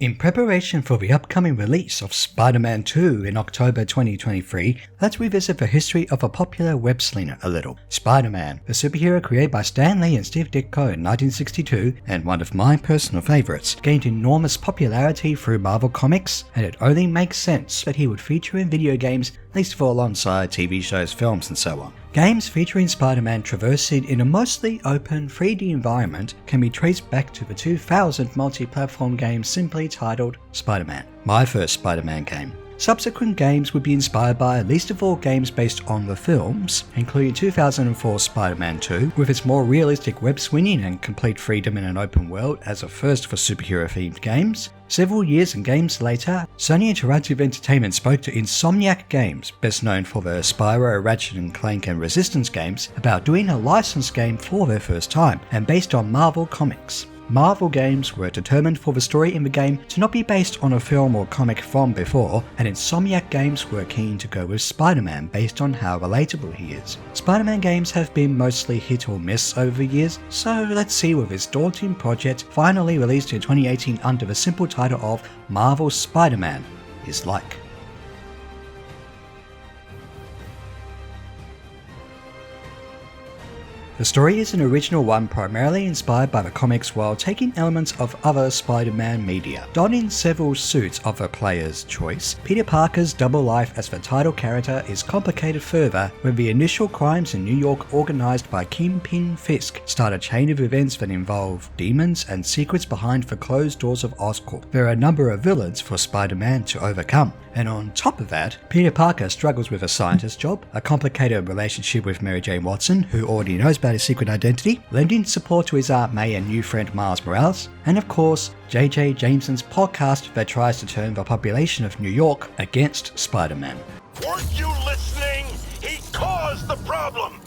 In preparation for the upcoming release of Spider-Man 2 in October 2023, let's revisit the history of a popular web slinger a little. Spider-Man, the superhero created by Stan Lee and Steve Ditko in 1962, and one of my personal favourites, gained enormous popularity through Marvel Comics, and it only makes sense that he would feature in video games, at least for alongside TV shows, films and so on. Games featuring Spider-Man traversing in a mostly open 3D environment can be traced back to the 2000 multi-platform game simply titled Spider-Man, my first Spider-Man game. Subsequent games would be inspired by least of all games based on the films, including 2004 Spider-Man 2, with its more realistic web swinging and complete freedom in an open world as a first for superhero-themed games. Several years and games later, Sony Interactive Entertainment spoke to Insomniac Games, best known for the Spyro, Ratchet & Clank and Resistance games, about doing a licensed game for their first time, and based on Marvel Comics. Marvel games were determined for the story in the game to not be based on a film or comic from before, and Insomniac Games were keen to go with Spider-Man based on how relatable he is. Spider-Man games have been mostly hit or miss over the years, so let's see what this daunting project, finally released in 2018 under the simple title of Marvel Spider-Man, is like. The story is an original one primarily inspired by the comics while taking elements of other Spider-Man media. Donning several suits of a player's choice, Peter Parker's double life as the title character is complicated further when the initial crimes in New York organized by Kingpin Fisk start a chain of events that involve demons and secrets behind the closed doors of Oscorp. There are a number of villains for Spider-Man to overcome. And on top of that, Peter Parker struggles with a scientist job, a complicated relationship with Mary Jane Watson, who already knows about his secret identity, lending support to his Aunt May and new friend Miles Morales, and of course, J.J. Jameson's podcast that tries to turn the population of New York against Spider-Man. Weren't you listening? He caused the problem!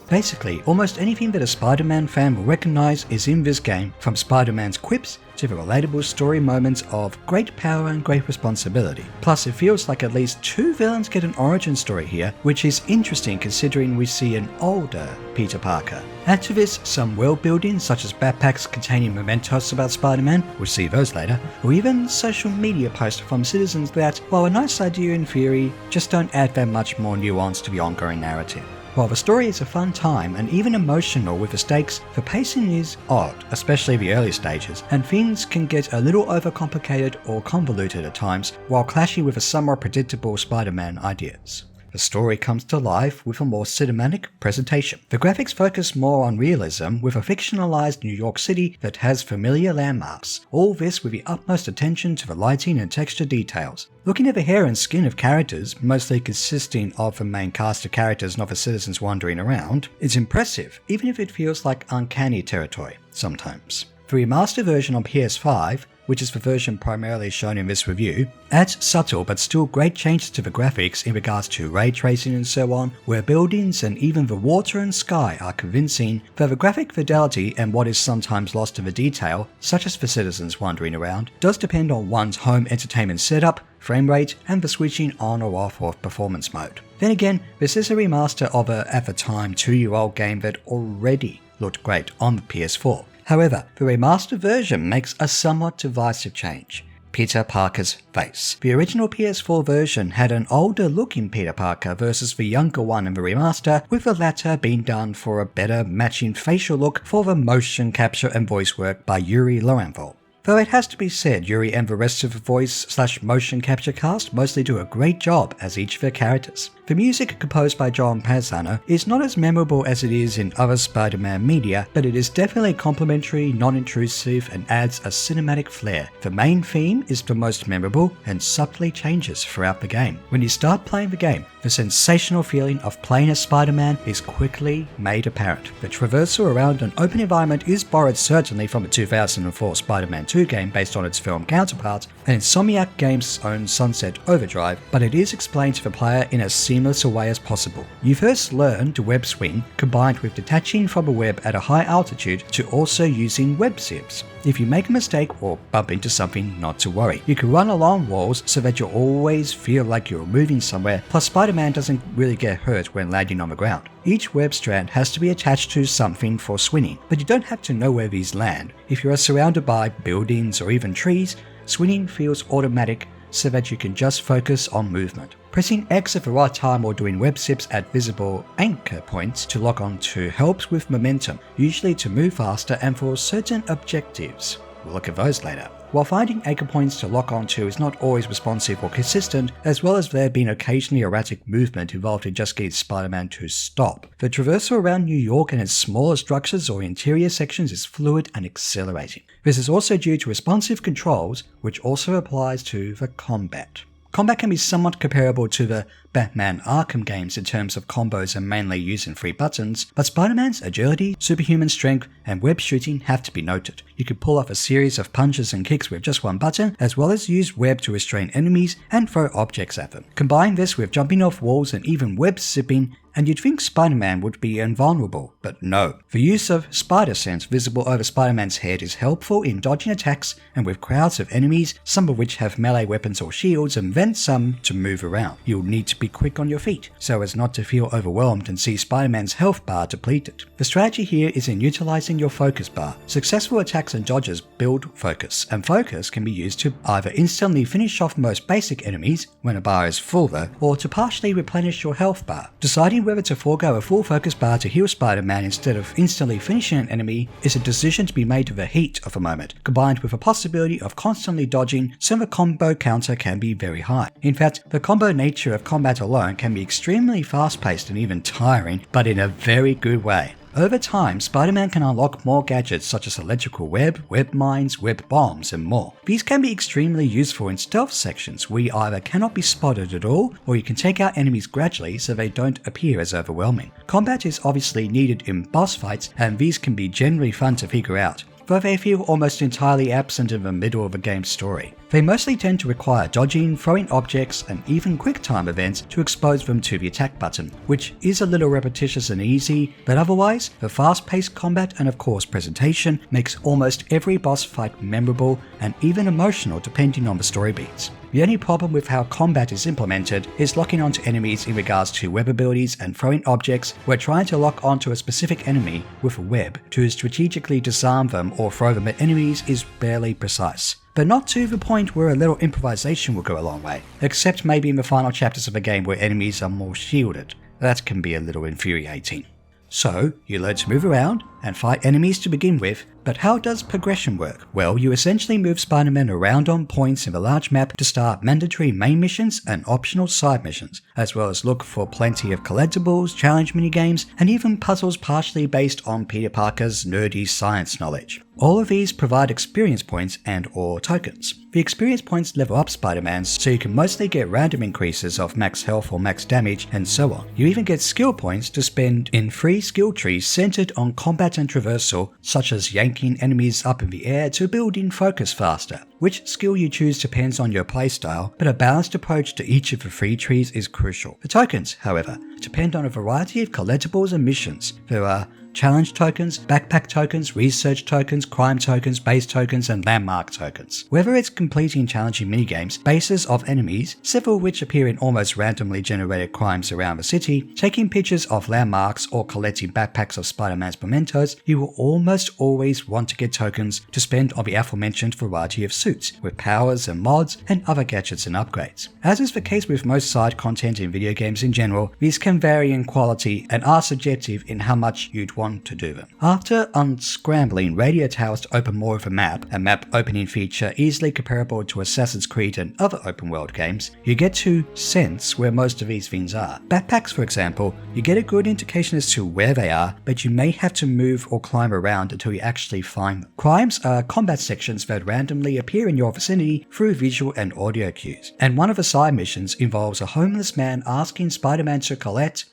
Basically, almost anything that a Spider-Man fan will recognize is in this game, from Spider-Man's quips to the relatable story moments of great power and great responsibility. Plus, it feels like at least two villains get an origin story here, which is interesting considering we see an older Peter Parker. Add to this some world building such as backpacks containing mementos about Spider-Man, we'll see those later, or even social media posts from citizens that, while a nice idea in theory, just don't add that much more nuance to the ongoing narrative. While the story is a fun time and even emotional with the stakes, the pacing is odd, especially the early stages, and things can get a little overcomplicated or convoluted at times while clashing with the somewhat predictable Spider-Man ideas. The story comes to life with a more cinematic presentation. The graphics focus more on realism with a fictionalized New York City that has familiar landmarks, all this with the utmost attention to the lighting and texture details. Looking at the hair and skin of characters, mostly consisting of the main cast of characters not the citizens wandering around, is impressive, even if it feels like uncanny territory sometimes. The remaster version on PS5, which is the version primarily shown in this review, adds subtle but still great changes to the graphics in regards to ray tracing and so on, where buildings and even the water and sky are convincing, though the graphic fidelity and what is sometimes lost to the detail, such as the citizens wandering around, does depend on one's home entertainment setup, frame rate, and the switching on or off of performance mode. Then again, this is a remaster of a, at the time, 2-year-old game that already looked great on the PS4. However, the remastered version makes a somewhat divisive change. Peter Parker's face. The original PS4 version had an older looking Peter Parker versus the younger one in the remaster, with the latter being done for a better matching facial look for the motion capture and voice work by Yuri Lowenthal. Though it has to be said, Yuri and the rest of the voice/motion capture cast mostly do a great job as each of their characters. The music composed by John Pazzano is not as memorable as it is in other Spider-Man media, but it is definitely complimentary, non-intrusive, and adds a cinematic flair. The main theme is the most memorable and subtly changes throughout the game. When you start playing the game, the sensational feeling of playing as Spider-Man is quickly made apparent. The traversal around an open environment is borrowed certainly from the 2004 Spider-Man 2 game based on its film counterpart, and Insomniac Games' own Sunset Overdrive, but it is explained to the player in a seamless seamless a way as possible. You first learn to web swing, combined with detaching from a web at a high altitude to also using web zips. If you make a mistake or bump into something, not to worry. You can run along walls so that you always feel like you're moving somewhere, plus Spider-Man doesn't really get hurt when landing on the ground. Each web strand has to be attached to something for swinging, but you don't have to know where these land. If you are surrounded by buildings or even trees, swinging feels automatic so that you can just focus on movement. Pressing X at the right time or doing web zips at visible anchor points to lock onto helps with momentum, usually to move faster and for certain objectives. We'll look at those later. While finding anchor points to lock onto is not always responsive or consistent, as well as there being occasionally erratic movement involved in just getting Spider-Man to stop, the traversal around New York and its smaller structures or interior sections is fluid and exhilarating. This is also due to responsive controls, which also applies to the combat. Combat can be somewhat comparable to the Batman Arkham games in terms of combos and mainly using 3 buttons, but Spider-Man's agility, superhuman strength, and web shooting have to be noted. You can pull off a series of punches and kicks with just one button, as well as use web to restrain enemies and throw objects at them. Combine this with jumping off walls and even web zipping, and you'd think Spider-Man would be invulnerable, but no. The use of spider sense visible over Spider-Man's head is helpful in dodging attacks, and with crowds of enemies, some of which have melee weapons or shields, and then some to move around. You'll need to be quick on your feet, so as not to feel overwhelmed and see Spider-Man's health bar depleted. The strategy here is in utilizing your focus bar. Successful attacks and dodges build focus, and focus can be used to either instantly finish off most basic enemies when a bar is full though, or to partially replenish your health bar. Deciding whether to forego a full focus bar to heal Spider-Man instead of instantly finishing an enemy is a decision to be made to the heat of the moment, combined with a possibility of constantly dodging, so the combo counter can be very high. In fact, the combo nature of combat alone can be extremely fast-paced and even tiring, but in a very good way. Over time, Spider-Man can unlock more gadgets such as electrical web, web mines, web bombs, and more. These can be extremely useful in stealth sections where you either cannot be spotted at all, or you can take out enemies gradually so they don't appear as overwhelming. Combat is obviously needed in boss fights, and these can be generally fun to figure out, though they feel almost entirely absent in the middle of a game's story. They mostly tend to require dodging, throwing objects, and even quick time events to expose them to the attack button, which is a little repetitious and easy, but otherwise, the fast-paced combat and of course presentation makes almost every boss fight memorable and even emotional depending on the story beats. The only problem with how combat is implemented is locking onto enemies in regards to web abilities and throwing objects, where trying to lock onto a specific enemy with a web to strategically disarm them or throw them at enemies is barely precise. But not to the point where a little improvisation will go a long way, except maybe in the final chapters of a game where enemies are more shielded. That can be a little infuriating. So, you learn to move around and fight enemies to begin with, but how does progression work? Well, you essentially move Spider-Man around on points in the large map to start mandatory main missions and optional side missions, as well as look for plenty of collectibles, challenge minigames, and even puzzles partially based on Peter Parker's nerdy science knowledge. All of these provide experience points and or tokens. The experience points level up Spider-Man, so you can mostly get random increases of max health or max damage and so on. You even get skill points to spend in free skill trees centered on combat and traversal, such as yanking enemies up in the air to build in focus faster. Which skill you choose depends on your playstyle, but a balanced approach to each of the free trees is crucial. The tokens, however, depend on a variety of collectibles and missions. There are challenge tokens, backpack tokens, research tokens, crime tokens, base tokens, and landmark tokens. Whether it's completing challenging minigames, bases of enemies, several of which appear in almost randomly generated crimes around the city, taking pictures of landmarks, or collecting backpacks of Spider-Man's mementos, you will almost always want to get tokens to spend on the aforementioned variety of suits, with powers and mods, and other gadgets and upgrades. As is the case with most side content in video games in general, these can vary in quality and are subjective in how much you'd want to do them. After unscrambling radio towers to open more of a map opening feature easily comparable to Assassin's Creed and other open world games, you get to sense where most of these things are. Backpacks, for example, you get a good indication as to where they are, but you may have to move or climb around until you actually find them. Crimes are combat sections that randomly appear in your vicinity through visual and audio cues, and one of the side missions involves a homeless man asking Spider-Man to collect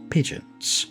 pigeons.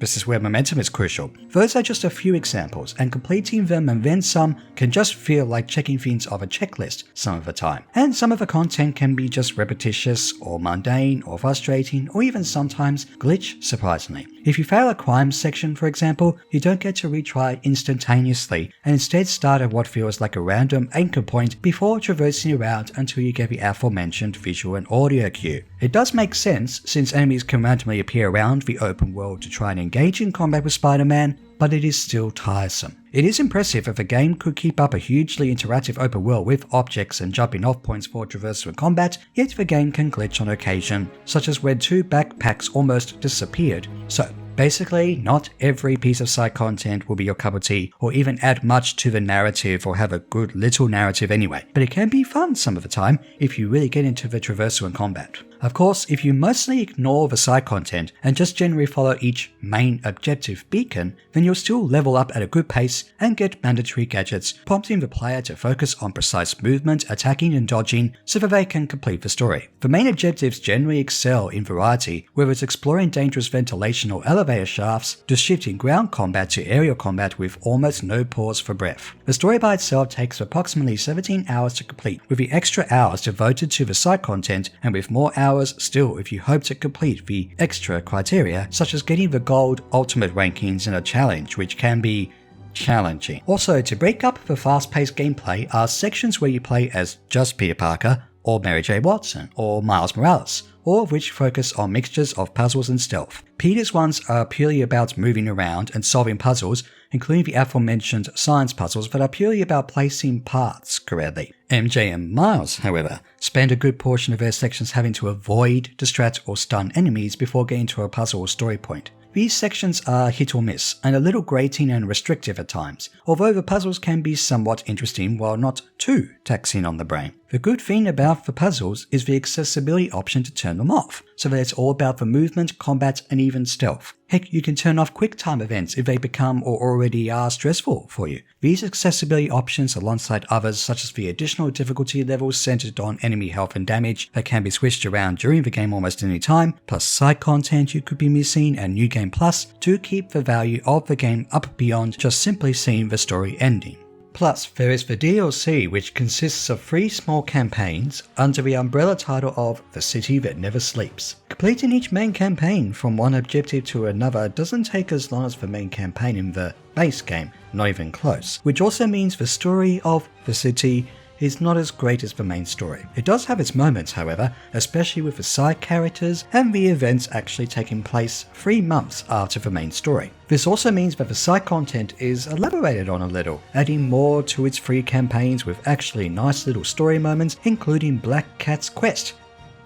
This is where momentum is crucial. Those are just a few examples, and completing them and then some can just feel like checking things off a checklist some of the time. And some of the content can be just repetitious, or mundane, or frustrating, or even sometimes glitch, surprisingly. If you fail a crime section, for example, you don't get to retry instantaneously, and instead start at what feels like a random anchor point before traversing around until you get the aforementioned visual and audio cue. It does make sense, since enemies can randomly appear around the open world to try and engage in combat with Spider-Man, but it is still tiresome. It is impressive if a game could keep up a hugely interactive open world with objects and jumping off points for traversal and combat, yet the game can glitch on occasion, such as when 2 backpacks almost disappeared. So basically, not every piece of side content will be your cup of tea, or even add much to the narrative or have a good little narrative anyway, but it can be fun some of the time if you really get into the traversal and combat. Of course, if you mostly ignore the side content and just generally follow each main objective beacon, then you'll still level up at a good pace and get mandatory gadgets, prompting the player to focus on precise movement, attacking and dodging so that they can complete the story. The main objectives generally excel in variety, whether it's exploring dangerous ventilation or elevator shafts, to shifting ground combat to aerial combat with almost no pause for breath. The story by itself takes approximately 17 hours to complete, with the extra hours devoted to the side content, and with more hours still if you hope to complete the extra criteria, such as getting the gold ultimate rankings in a challenge, which can be challenging. Also, to break up the fast-paced gameplay are sections where you play as just Peter Parker, or Mary J. Watson, or Miles Morales, all of which focus on mixtures of puzzles and stealth. Peter's ones are purely about moving around and solving puzzles, including the aforementioned science puzzles that are purely about placing parts correctly. MJ and Miles, however, spend a good portion of their sections having to avoid, distract, or stun enemies before getting to a puzzle or story point. These sections are hit or miss, and a little grating and restrictive at times, although the puzzles can be somewhat interesting while not too taxing on the brain. The good thing about the puzzles is the accessibility option to turn them off, so that it's all about the movement, combat, and even stealth. Heck, you can turn off quick time events if they become or already are stressful for you. These accessibility options, alongside others such as the additional difficulty levels centered on enemy health and damage that can be switched around during the game almost any time, plus side content you could be missing and New Game Plus, to keep the value of the game up beyond just simply seeing the story ending. Plus, there is the DLC, which consists of 3 small campaigns under the umbrella title of The City That Never Sleeps. Completing each main campaign from one objective to another doesn't take as long as the main campaign in the base game, not even close, which also means the story of the city is not as great as the main story. It does have its moments, however, especially with the side characters and the events actually taking place 3 months after the main story. This also means that the side content is elaborated on a little, adding more to its 3 campaigns with actually nice little story moments, including Black Cat's quest.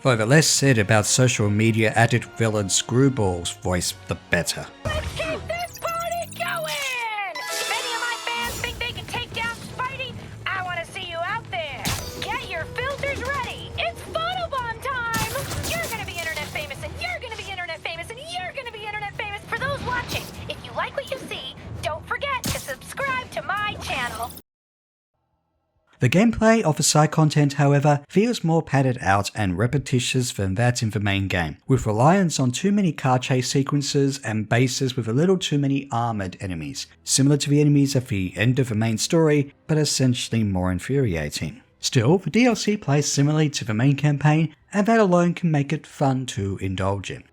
Though the less said about social media added villain Screwball's voice, the better. Let's keep this party going! If any of my fans think they can take down Spidey, I want to see you out there. Get your filters ready. It's Photobomb time! You're going to be internet famous, and you're going to be internet famous, and you're going to be internet famous. For those watching, if you like what you see, don't forget to subscribe to my channel. The gameplay of the side content, however, feels more padded out and repetitious than that in the main game, with reliance on too many car chase sequences and bases with a little too many armoured enemies, similar to the enemies at the end of the main story, but essentially more infuriating. Still, the DLC plays similarly to the main campaign, and that alone can make it fun to indulge in.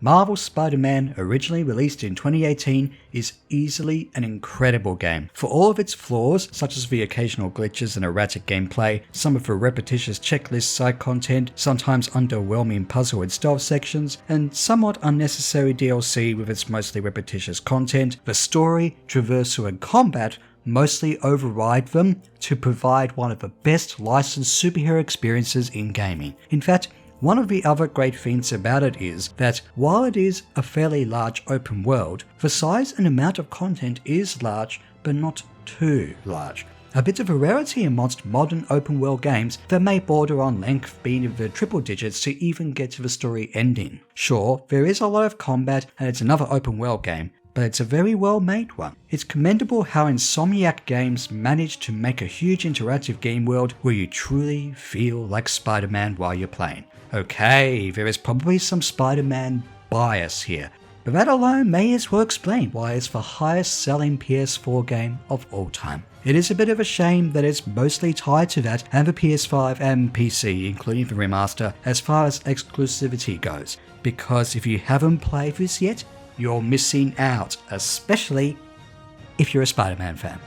Marvel's Spider-Man, originally released in 2018, is easily an incredible game. For all of its flaws, such as the occasional glitches and erratic gameplay, some of the repetitious checklist side content, sometimes underwhelming puzzle and stealth sections, and somewhat unnecessary DLC with its mostly repetitious content, the story, traversal and combat mostly override them to provide one of the best licensed superhero experiences in gaming. In fact, one of the other great things about it is that while it is a fairly large open world, the size and amount of content is large, but not too large. A bit of a rarity amongst modern open world games that may border on length being in the triple digits to even get to the story ending. Sure, there is a lot of combat and it's another open world game, but it's a very well made one. It's commendable how Insomniac Games managed to make a huge interactive game world where you truly feel like Spider-Man while you're playing. Okay, there is probably some Spider-Man bias here, But that alone may as well explain why it's the highest selling PS4 game of all time. It is a bit of a shame that it's mostly tied to that and the PS5 and PC, including the remaster, as far as exclusivity goes, because if you haven't played this yet, you're missing out, especially if you're a Spider-Man fan.